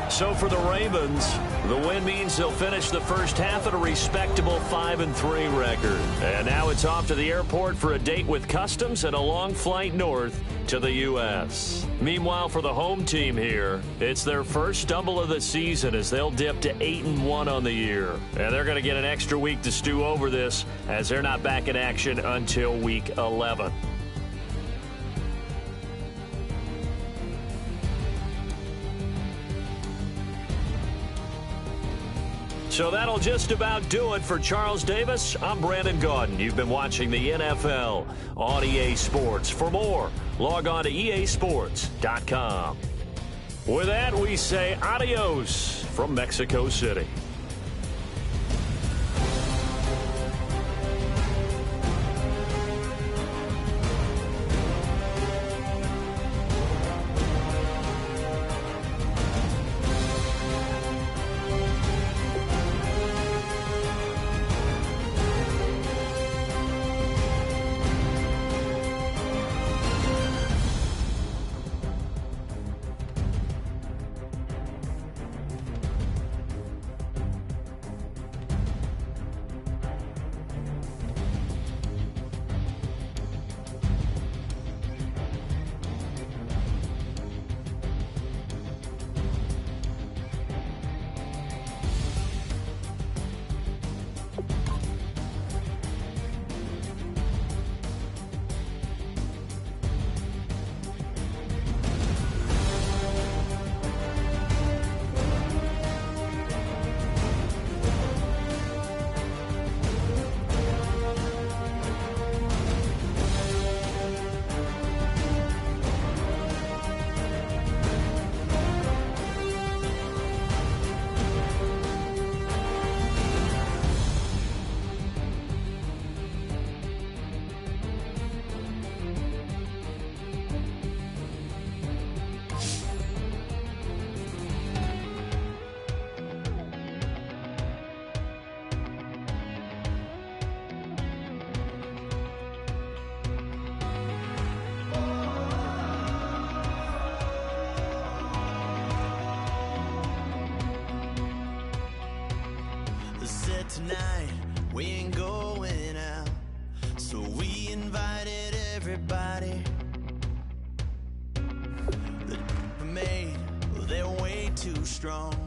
So for the Ravens, the win means they'll finish the first half at a respectable 5-3 record. And now it's off to the airport for a date with Customs and a long flight north to the U.S. Meanwhile, for the home team here, it's their first stumble of the season as they'll dip to 8-1 on the year. And they're going to get an extra week to stew over this as they're not back in action until week 11. So that'll just about do it for Charles Davis. I'm Brandon Gaudin. You've been watching the NFL on EA Sports. For more, log on to easports.com. With that, we say adios from Mexico City. tonight we ain't going out, so we invited everybody. The made, well, they're way too strong.